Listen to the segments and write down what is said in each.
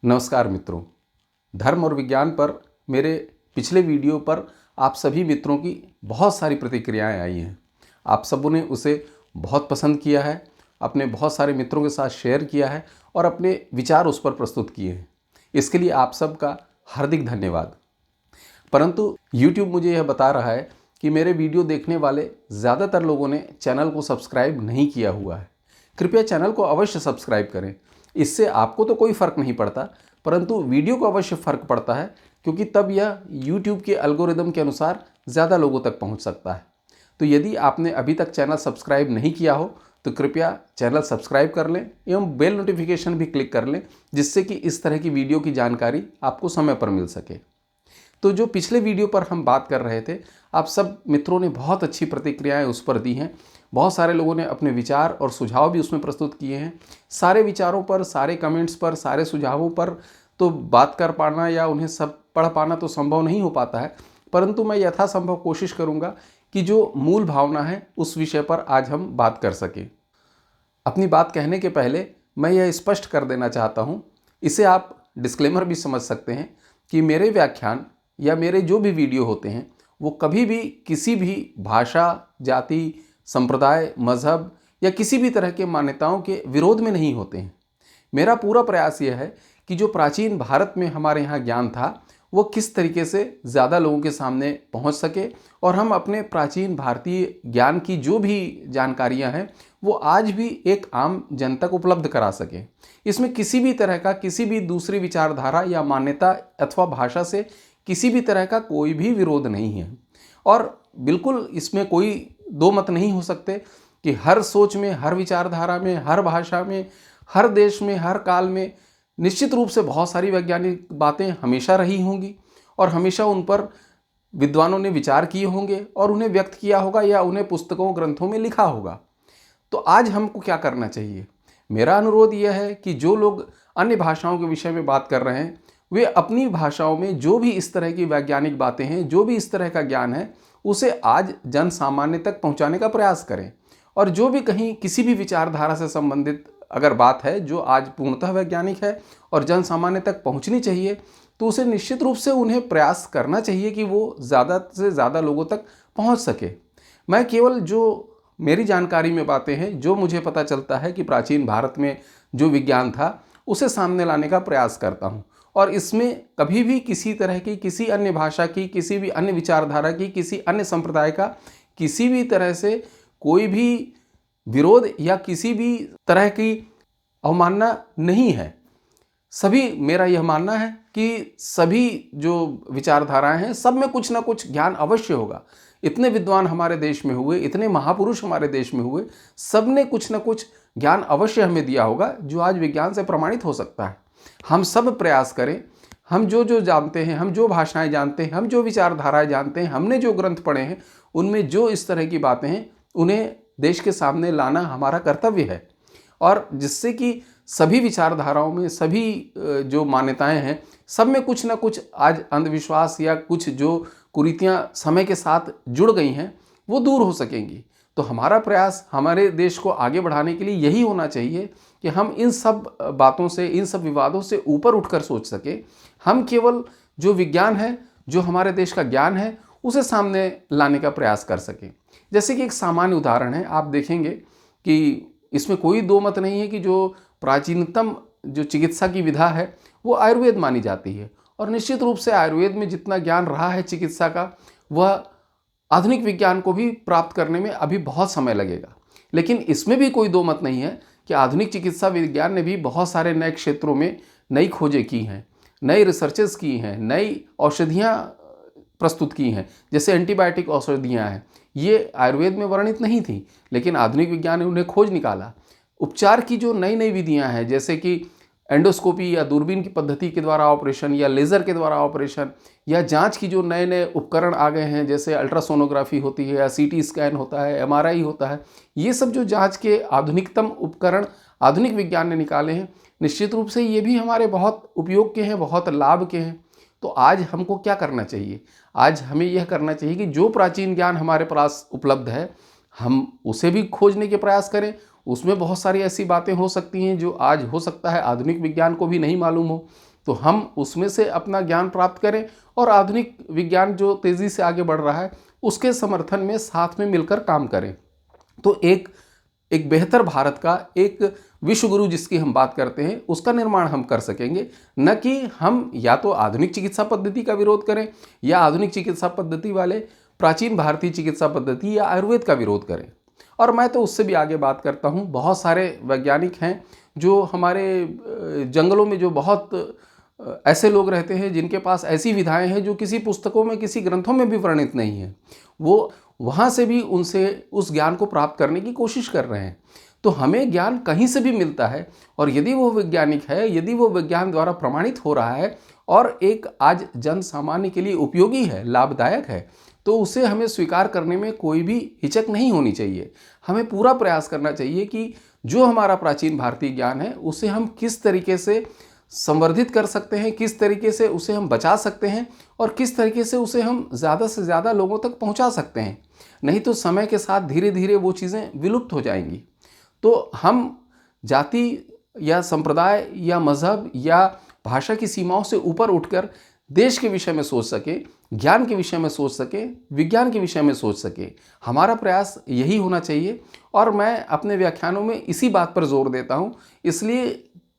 नमस्कार मित्रों। धर्म और विज्ञान पर मेरे पिछले वीडियो पर आप सभी मित्रों की बहुत सारी प्रतिक्रियाएं आई हैं। आप सबों ने उसे बहुत पसंद किया है, अपने बहुत सारे मित्रों के साथ शेयर किया है और अपने विचार उस पर प्रस्तुत किए हैं। इसके लिए आप सबका हार्दिक धन्यवाद। परंतु YouTube मुझे यह बता रहा है कि मेरे वीडियो देखने वाले ज़्यादातर लोगों ने चैनल को सब्सक्राइब नहीं किया हुआ है। कृपया चैनल को अवश्य सब्सक्राइब करें। इससे आपको तो कोई फ़र्क नहीं पड़ता, परंतु वीडियो को अवश्य फ़र्क पड़ता है, क्योंकि तब यह YouTube के एल्गोरिदम के अनुसार ज़्यादा लोगों तक पहुंच सकता है। तो यदि आपने अभी तक चैनल सब्सक्राइब नहीं किया हो तो कृपया चैनल सब्सक्राइब कर लें एवं बेल नोटिफिकेशन भी क्लिक कर लें, जिससे कि इस तरह की वीडियो की जानकारी आपको समय पर मिल सके। तो जो पिछले वीडियो पर हम बात कर रहे थे, आप सब मित्रों ने बहुत अच्छी प्रतिक्रियाएं उस पर दी हैं। बहुत सारे लोगों ने अपने विचार और सुझाव भी उसमें प्रस्तुत किए हैं। सारे विचारों पर, सारे कमेंट्स पर, सारे सुझावों पर तो बात कर पाना या उन्हें सब पढ़ पाना तो संभव नहीं हो पाता है, परंतु मैं यथासंभव कोशिश करूँगा कि जो मूल भावना है उस विषय पर आज हम बात कर सकें। अपनी बात कहने के पहले मैं यह स्पष्ट कर देना चाहता हूँ, इसे आप डिस्क्लेमर भी समझ सकते हैं, कि मेरे व्याख्यान या मेरे जो भी वीडियो होते हैं वो कभी भी किसी भी भाषा, जाति, संप्रदाय, मज़हब या किसी भी तरह के मान्यताओं के विरोध में नहीं होते हैं। मेरा पूरा प्रयास यह है कि जो प्राचीन भारत में हमारे यहाँ ज्ञान था वो किस तरीके से ज़्यादा लोगों के सामने पहुँच सके और हम अपने प्राचीन भारतीय ज्ञान की जो भी जानकारियाँ हैं वो आज भी एक आम जन तक उपलब्ध करा सकें। इसमें किसी भी तरह का, किसी भी दूसरी विचारधारा या मान्यता अथवा भाषा से किसी भी तरह का कोई भी विरोध नहीं है। और बिल्कुल इसमें कोई दो मत नहीं हो सकते कि हर सोच में, हर विचारधारा में, हर भाषा में, हर देश में, हर काल में निश्चित रूप से बहुत सारी वैज्ञानिक बातें हमेशा रही होंगी और हमेशा उन पर विद्वानों ने विचार किए होंगे और उन्हें व्यक्त किया होगा या उन्हें पुस्तकों, ग्रंथों में लिखा होगा। तो आज हमको क्या करना चाहिए? मेरा अनुरोध यह है कि जो लोग अन्य भाषाओं के विषय में बात कर रहे हैं वे अपनी भाषाओं में जो भी इस तरह की वैज्ञानिक बातें हैं, जो भी इस तरह का ज्ञान है, उसे आज जन सामान्य तक पहुंचाने का प्रयास करें। और जो भी कहीं किसी भी विचारधारा से संबंधित अगर बात है जो आज पूर्णतः वैज्ञानिक है और जन सामान्य तक पहुंचनी चाहिए, तो उसे निश्चित रूप से उन्हें प्रयास करना चाहिए कि वो ज़्यादा से ज़्यादा लोगों तक पहुंच सके। मैं केवल जो मेरी जानकारी में बातें हैं, जो मुझे पता चलता है कि प्राचीन भारत में जो विज्ञान था, उसे सामने लाने का प्रयास करता हूँ। और इसमें कभी भी किसी तरह की, किसी अन्य भाषा की, किसी भी अन्य विचारधारा की, किसी अन्य संप्रदाय का किसी भी तरह से कोई भी विरोध या किसी भी तरह की अवमानना नहीं है। सभी, मेरा यह मानना है कि सभी जो विचारधाराएं हैं सब में कुछ ना कुछ ज्ञान अवश्य होगा। इतने विद्वान हमारे देश में हुए, इतने महापुरुष हमारे देश में हुए, सब ने कुछ ना कुछ ज्ञान अवश्य हमें दिया होगा जो आज विज्ञान से प्रमाणित हो सकता है। हम सब प्रयास करें, हम जो जो जानते हैं, हम जो भाषाएं जानते हैं, हम जो विचारधाराएं जानते हैं, हमने जो ग्रंथ पढ़े हैं, उनमें जो इस तरह की बातें हैं उन्हें देश के सामने लाना हमारा कर्तव्य है। और जिससे कि सभी विचारधाराओं में, सभी जो मान्यताएं हैं, सब में कुछ ना कुछ आज अंधविश्वास या कुछ जो कुरीतियां समय के साथ जुड़ गई हैं वो दूर हो सकेंगी। तो हमारा प्रयास हमारे देश को आगे बढ़ाने के लिए यही होना चाहिए कि हम इन सब बातों से, इन सब विवादों से ऊपर उठकर सोच सके। हम केवल जो विज्ञान है, जो हमारे देश का ज्ञान है, उसे सामने लाने का प्रयास कर सकें। जैसे कि एक सामान्य उदाहरण है, आप देखेंगे कि इसमें कोई दो मत नहीं है कि जो प्राचीनतम जो चिकित्सा की विधा है वो आयुर्वेद मानी जाती है। और निश्चित रूप से आयुर्वेद में जितना ज्ञान रहा है चिकित्सा का, वह आधुनिक विज्ञान को भी प्राप्त करने में अभी बहुत समय लगेगा। लेकिन इसमें भी कोई दो मत नहीं है कि आधुनिक चिकित्सा विज्ञान ने भी बहुत सारे नए क्षेत्रों में नई खोजें की हैं, नई रिसर्चेस की हैं, नई औषधियाँ प्रस्तुत की हैं। जैसे एंटीबायोटिक औषधियाँ हैं, ये आयुर्वेद में वर्णित नहीं थी, लेकिन आधुनिक विज्ञान ने उन्हें खोज निकाला। उपचार की जो नई नई विधियाँ हैं, जैसे कि एंडोस्कोपी या दूरबीन की पद्धति के द्वारा ऑपरेशन या लेज़र के द्वारा ऑपरेशन, या जांच की जो नए नए उपकरण आ गए हैं, जैसे अल्ट्रासोनोग्राफी होती है या सीटी स्कैन होता है, एमआरआई होता है, ये सब जो जांच के आधुनिकतम उपकरण आधुनिक विज्ञान ने निकाले हैं, निश्चित रूप से ये भी हमारे बहुत उपयोग के हैं, बहुत लाभ के हैं। तो आज हमको क्या करना चाहिए? आज हमें यह करना चाहिए कि जो प्राचीन ज्ञान हमारे पास उपलब्ध है, हम उसे भी खोजने के प्रयास करें, उसमें बहुत सारी ऐसी बातें हो सकती हैं जो आज हो सकता है आधुनिक विज्ञान को भी नहीं मालूम हो, तो हम उसमें से अपना ज्ञान प्राप्त करें और आधुनिक विज्ञान जो तेज़ी से आगे बढ़ रहा है उसके समर्थन में साथ में मिलकर काम करें। तो एक बेहतर भारत का, एक विश्व गुरु जिसकी हम बात करते हैं, उसका निर्माण हम कर सकेंगे। न कि हम या तो आधुनिक चिकित्सा पद्धति का विरोध करें या आधुनिक चिकित्सा पद्धति वाले प्राचीन भारतीय चिकित्सा पद्धति या आयुर्वेद का विरोध करें। और मैं तो उससे भी आगे बात करता हूँ, बहुत सारे वैज्ञानिक हैं जो हमारे जंगलों में, जो बहुत ऐसे लोग रहते हैं जिनके पास ऐसी विधाएं हैं जो किसी पुस्तकों में, किसी ग्रंथों में भी वर्णित नहीं है। वो वहाँ से भी उनसे उस ज्ञान को प्राप्त करने की कोशिश कर रहे हैं। तो हमें ज्ञान कहीं से भी मिलता है, और यदि वो वैज्ञानिक है, यदि वो विज्ञान द्वारा प्रमाणित हो रहा है और एक आज जन सामान्य के लिए उपयोगी है, लाभदायक है, तो उसे हमें स्वीकार करने में कोई भी हिचक नहीं होनी चाहिए। हमें पूरा प्रयास करना चाहिए कि जो हमारा प्राचीन भारतीय ज्ञान है उसे हम किस तरीके से संवर्धित कर सकते हैं, किस तरीके से उसे हम बचा सकते हैं और किस तरीके से उसे हम ज़्यादा से ज़्यादा लोगों तक पहुंचा सकते हैं। नहीं तो समय के साथ धीरे धीरे वो चीज़ें विलुप्त हो जाएंगी। तो हम जाति या संप्रदाय या मज़हब या भाषा की सीमाओं से ऊपर उठकर देश के विषय में सोच सके, ज्ञान के विषय में सोच सके, विज्ञान के विषय में सोच सके। हमारा प्रयास यही होना चाहिए और मैं अपने व्याख्यानों में इसी बात पर जोर देता हूँ। इसलिए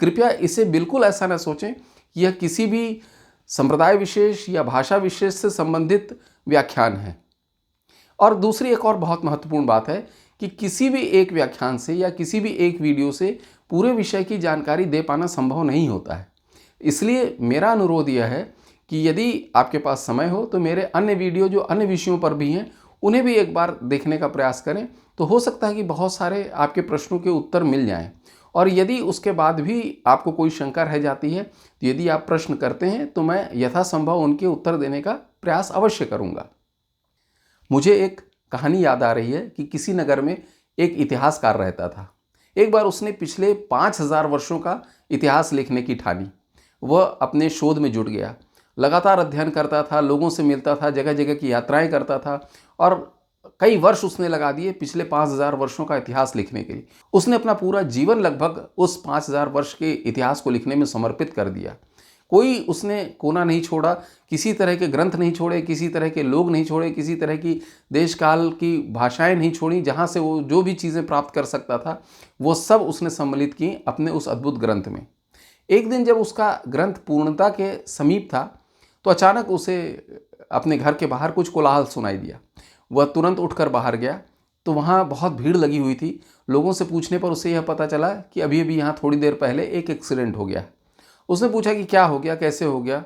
कृपया इसे बिल्कुल ऐसा न सोचें कि यह किसी भी संप्रदाय विशेष या भाषा विशेष से संबंधित व्याख्यान है। और दूसरी एक और बहुत महत्वपूर्ण बात है कि किसी भी एक व्याख्यान से या किसी भी एक वीडियो से पूरे विषय की जानकारी दे पाना संभव नहीं होता है। इसलिए मेरा अनुरोध यह है कि यदि आपके पास समय हो तो मेरे अन्य वीडियो जो अन्य विषयों पर भी हैं उन्हें भी एक बार देखने का प्रयास करें। तो हो सकता है कि बहुत सारे आपके प्रश्नों के उत्तर मिल जाएं। और यदि उसके बाद भी आपको कोई शंका रह जाती है तो यदि आप प्रश्न करते हैं तो मैं यथासंभव उनके उत्तर देने का प्रयास अवश्य करूँगा। मुझे एक कहानी याद आ रही है कि किसी नगर में एक इतिहासकार रहता था। एक बार उसने पिछले 5000 वर्षों का इतिहास लिखने की ठानी। वह अपने शोध में जुट गया, लगातार अध्ययन करता था, लोगों से मिलता था, जगह जगह की यात्राएं करता था और कई वर्ष उसने लगा दिए पिछले 5000 वर्षों का इतिहास लिखने के लिए। उसने अपना पूरा जीवन लगभग उस 5000 वर्ष के इतिहास को लिखने में समर्पित कर दिया। कोई उसने कोना नहीं छोड़ा, किसी तरह के ग्रंथ नहीं छोड़े, किसी तरह के लोग नहीं छोड़े, किसी तरह की देश काल की भाषाएं नहीं छोड़ी। जहाँ से वो जो भी चीज़ें प्राप्त कर सकता था वो सब उसने सम्मिलित की अपने उस अद्भुत ग्रंथ में। एक दिन जब उसका ग्रंथ पूर्णता के समीप था तो अचानक उसे अपने घर के बाहर कुछ कोलाहल सुनाई दिया। वह तुरंत उठकर बाहर गया तो वहाँ बहुत भीड़ लगी हुई थी। लोगों से पूछने पर उसे यह पता चला कि अभी अभी यहाँ थोड़ी देर पहले एक एक्सीडेंट हो गया। उसने पूछा कि क्या हो गया, कैसे हो गया?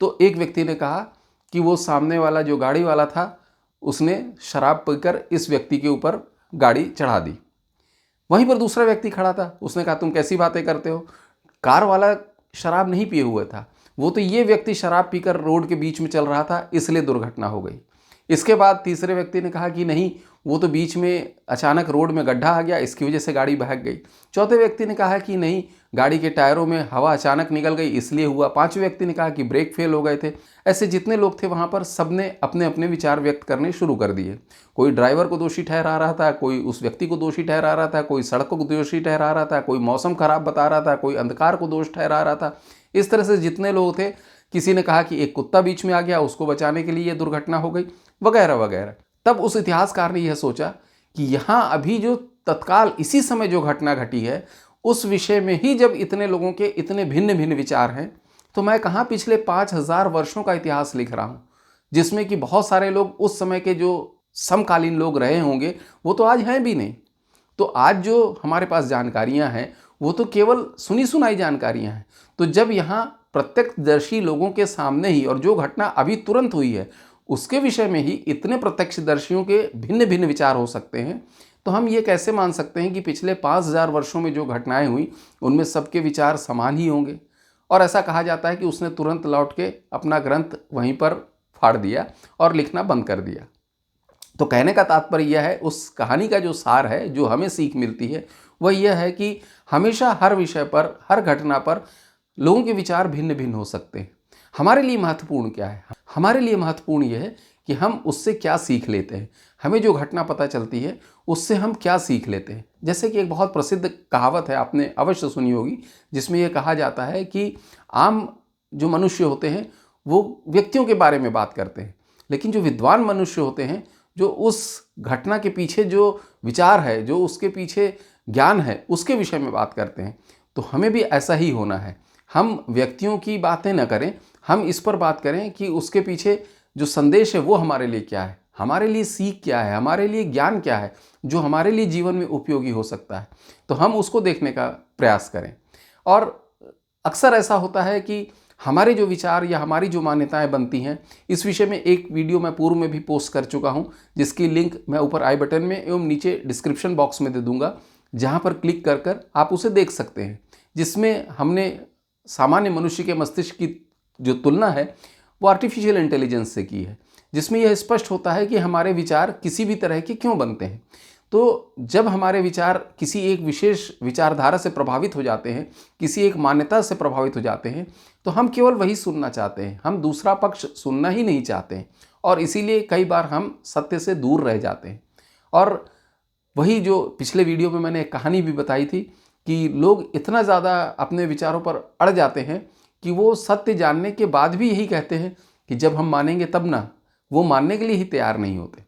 तो एक व्यक्ति ने कहा कि वो सामने वाला जो गाड़ी वाला था उसने शराब पीकर इस व्यक्ति के ऊपर गाड़ी चढ़ा दी। वहीं पर दूसरा व्यक्ति खड़ा था, उसने कहा तुम कैसी बातें करते हो, कार वाला शराब नहीं पिए हुआ था, वो तो ये व्यक्ति शराब पीकर रोड के बीच में चल रहा था इसलिए दुर्घटना हो गई। इसके बाद तीसरे व्यक्ति ने कहा कि नहीं, वो तो बीच में अचानक रोड में गड्ढा आ गया, इसकी वजह से गाड़ी बहक गई। चौथे व्यक्ति ने कहा कि नहीं, गाड़ी के टायरों में हवा अचानक निकल गई इसलिए हुआ। पांचवें व्यक्ति ने कहा कि ब्रेक फेल हो गए थे। ऐसे जितने लोग थे वहाँ पर सबने अपने अपने विचार व्यक्त करने शुरू कर दिए। कोई ड्राइवर को दोषी ठहरा रहा था, कोई उस व्यक्ति को दोषी ठहरा रहा था, कोई सड़क को दोषी ठहरा रहा था, कोई मौसम खराब बता रहा था, कोई अंधकार को दोष ठहरा रहा था। इस तरह से जितने लोग थे, किसी ने कहा कि एक कुत्ता बीच में आ गया, उसको बचाने के लिए ये दुर्घटना हो गई, वगैरह वगैरह। तब उस इतिहासकार ने यह सोचा कि यहाँ अभी जो तत्काल इसी समय जो घटना घटी है उस विषय में ही जब इतने लोगों के इतने भिन्न भिन्न विचार हैं तो मैं कहाँ पिछले 5000 वर्षों का इतिहास लिख रहा हूँ, जिसमें कि बहुत सारे लोग उस समय के जो समकालीन लोग रहे होंगे वो तो आज हैं भी नहीं। तो आज जो हमारे पास जानकारियाँ हैं वो तो केवल सुनी सुनाई जानकारियाँ हैं। तो जब यहाँ प्रत्यक्षदर्शी लोगों के सामने ही और जो घटना अभी तुरंत हुई है उसके विषय में ही इतने प्रत्यक्षदर्शियों के भिन्न भिन्न विचार हो सकते हैं, तो हम ये कैसे मान सकते हैं कि पिछले 5000 वर्षों में जो घटनाएं हुई उनमें सबके विचार समान ही होंगे? और ऐसा कहा जाता है कि उसने तुरंत लौट के अपना ग्रंथ वहीं पर फाड़ दिया और लिखना बंद कर दिया। तो कहने का तात्पर्य यह है, उस कहानी का जो सार है, जो हमें सीख मिलती है वह यह है कि हमेशा हर विषय पर, हर घटना पर लोगों के विचार भिन्न भिन्न हो सकते हैं। हमारे लिए महत्वपूर्ण क्या है? हमारे लिए महत्वपूर्ण यह है कि हम उससे क्या सीख लेते हैं। हमें जो घटना पता चलती है उससे हम क्या सीख लेते हैं। जैसे कि एक बहुत प्रसिद्ध कहावत है, आपने अवश्य सुनी होगी, जिसमें यह कहा जाता है कि आम जो मनुष्य होते हैं वो व्यक्तियों के बारे में बात करते हैं, लेकिन जो विद्वान मनुष्य होते हैं, जो उस घटना के पीछे जो विचार है, जो उसके पीछे ज्ञान है, उसके विषय में बात करते हैं। तो हमें भी ऐसा ही होना है। हम व्यक्तियों की बातें न करें, हम इस पर बात करें कि उसके पीछे जो संदेश है वो हमारे लिए क्या है, हमारे लिए सीख क्या है, हमारे लिए ज्ञान क्या है, जो हमारे लिए जीवन में उपयोगी हो सकता है। तो हम उसको देखने का प्रयास करें। और अक्सर ऐसा होता है कि हमारे जो विचार या हमारी जो मान्यताएं बनती हैं, इस विषय में एक वीडियो मैं पूर्व में भी पोस्ट कर चुका हूं, जिसकी लिंक मैं ऊपर आई बटन में एवं नीचे डिस्क्रिप्शन बॉक्स में दे दूंगा, जहां पर क्लिक कर कर आप उसे देख सकते हैं, जिसमें हमने सामान्य मनुष्य के मस्तिष्क की जो तुलना है वो आर्टिफिशियल इंटेलिजेंस से की है, जिसमें यह स्पष्ट होता है कि हमारे विचार किसी भी तरह के क्यों बनते हैं। तो जब हमारे विचार किसी एक विशेष विचारधारा से प्रभावित हो जाते हैं, किसी एक मान्यता से प्रभावित हो जाते हैं, तो हम केवल वही सुनना चाहते हैं, हम दूसरा पक्ष सुनना ही नहीं चाहते हैं, और इसीलिए कई बार हम सत्य से दूर रह जाते हैं। और वही जो पिछले वीडियो में मैंने एक कहानी भी बताई थी कि लोग इतना ज़्यादा अपने विचारों पर अड़ जाते हैं कि वो सत्य जानने के बाद भी यही कहते हैं कि जब हम मानेंगे तब ना, वो मानने के लिए ही तैयार नहीं होते।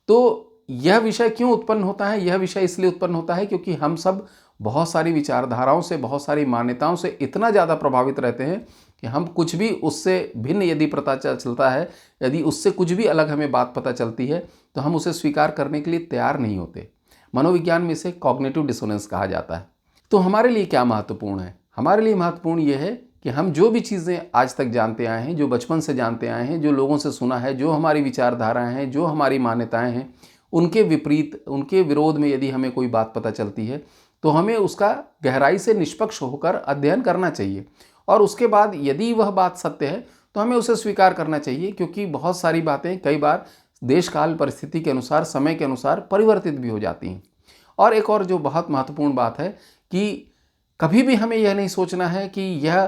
तो यह विषय क्यों उत्पन्न होता है? यह विषय इसलिए उत्पन्न होता है क्योंकि हम सब बहुत सारी विचारधाराओं से, बहुत सारी मान्यताओं से इतना ज़्यादा प्रभावित रहते हैं कि हम कुछ भी उससे भिन्न यदि पता चलता है, यदि उससे कुछ भी अलग हमें बात पता चलती है, तो हम उसे स्वीकार करने के लिए तैयार नहीं होते। मनोविज्ञान में इसे कॉग्निटिव डिसोनेंस कहा जाता है। तो हमारे लिए क्या महत्वपूर्ण है? हमारे लिए महत्वपूर्ण यह है कि हम जो भी चीज़ें आज तक जानते आए हैं, जो बचपन से जानते आए हैं, जो लोगों से सुना है, जो हमारी विचारधाराएं हैं, जो हमारी मान्यताएं हैं, उनके विपरीत, उनके विरोध में यदि हमें कोई बात पता चलती है, तो हमें उसका गहराई से निष्पक्ष होकर अध्ययन करना चाहिए। और उसके बाद यदि वह बात सत्य है तो हमें उसे स्वीकार करना चाहिए, क्योंकि बहुत सारी बातें कई बार देश काल परिस्थिति के अनुसार, समय के अनुसार परिवर्तित भी हो जाती हैं। और एक और जो बहुत महत्वपूर्ण बात है कि कभी भी हमें यह नहीं सोचना है कि यह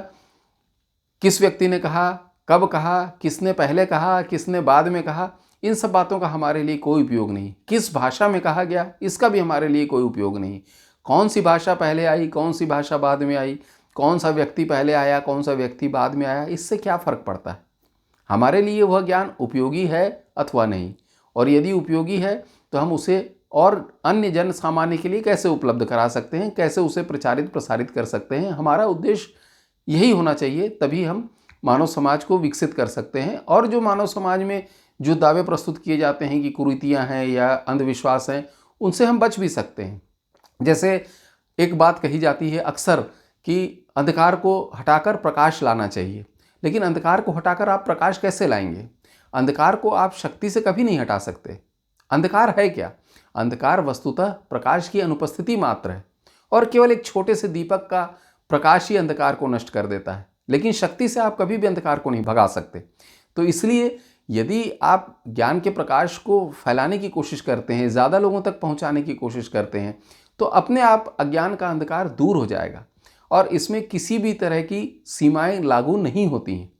किस व्यक्ति ने कहा, कब कहा, किसने पहले कहा, किसने बाद में कहा, इन सब बातों का हमारे लिए कोई उपयोग नहीं। किस भाषा में कहा गया, इसका भी हमारे लिए कोई उपयोग नहीं। कौन सी भाषा पहले आई, कौन सी भाषा बाद में आई, कौन सा व्यक्ति पहले आया, कौन सा व्यक्ति बाद में आया, इससे क्या फ़र्क पड़ता है? हमारे लिए वह ज्ञान उपयोगी है अथवा नहीं, और यदि उपयोगी है तो हम उसे और अन्य जन सामान्य के लिए कैसे उपलब्ध करा सकते हैं, कैसे उसे प्रचारित प्रसारित कर सकते हैं। हमारा उद्देश्य यही होना चाहिए, तभी हम मानव समाज को विकसित कर सकते हैं। और जो मानव समाज में जो दावे प्रस्तुत किए जाते हैं कि कुरीतियाँ हैं या अंधविश्वास हैं, उनसे हम बच भी सकते हैं। जैसे एक बात कही जाती है अक्सर कि अंधकार को हटाकर प्रकाश लाना चाहिए, लेकिन अंधकार को हटाकर आप प्रकाश कैसे लाएंगे? अंधकार को आप शक्ति से कभी नहीं हटा सकते। अंधकार है क्या? अंधकार वस्तुतः प्रकाश की अनुपस्थिति मात्र है, और केवल एक छोटे से दीपक का प्रकाश ही अंधकार को नष्ट कर देता है, लेकिन शक्ति से आप कभी भी अंधकार को नहीं भगा सकते। तो इसलिए यदि आप ज्ञान के प्रकाश को फैलाने की कोशिश करते हैं, ज़्यादा लोगों तक पहुंचाने की कोशिश करते हैं, तो अपने आप अज्ञान का अंधकार दूर हो जाएगा, और इसमें किसी भी तरह की सीमाएं लागू नहीं होती हैं।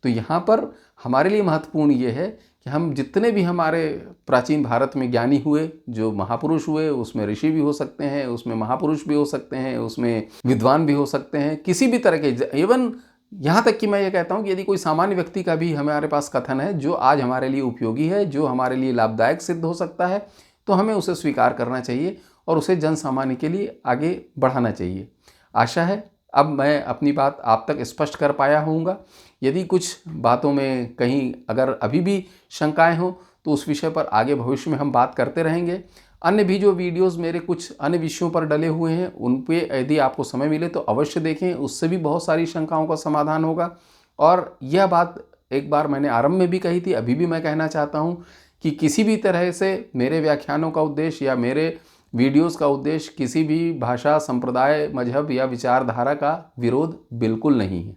तो यहाँ पर हमारे लिए महत्वपूर्ण ये है कि हम जितने भी हमारे प्राचीन भारत में ज्ञानी हुए, जो महापुरुष हुए, उसमें ऋषि भी हो सकते हैं, उसमें महापुरुष भी हो सकते हैं, उसमें विद्वान भी हो सकते हैं, किसी भी तरह के, इवन यहाँ तक कि मैं ये कहता हूँ कि यदि कोई सामान्य व्यक्ति का भी हमारे पास कथन है जो आज हमारे लिए उपयोगी है, जो हमारे लिए लाभदायक सिद्ध हो सकता है, तो हमें उसे स्वीकार करना चाहिए और उसे जन सामान्य के लिए आगे बढ़ाना चाहिए। आशा है अब मैं अपनी बात आप तक स्पष्ट कर पाया होऊंगा। यदि कुछ बातों में कहीं अगर अभी भी शंकाएं हों तो उस विषय पर आगे भविष्य में हम बात करते रहेंगे। अन्य भी जो वीडियोस मेरे कुछ अन्य विषयों पर डले हुए हैं, उन पे यदि आपको समय मिले तो अवश्य देखें, उससे भी बहुत सारी शंकाओं का समाधान होगा। और यह बात एक बार मैंने आरंभ में भी कही थी, अभी भी मैं कहना चाहता हूँ कि किसी भी तरह से मेरे व्याख्यानों का उद्देश्य या मेरे वीडियोस का उद्देश्य किसी भी भाषा, संप्रदाय, मजहब या विचारधारा का विरोध बिल्कुल नहीं है।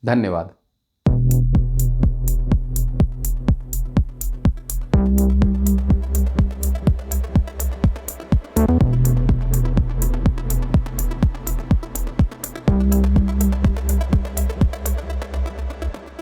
धन्यवाद।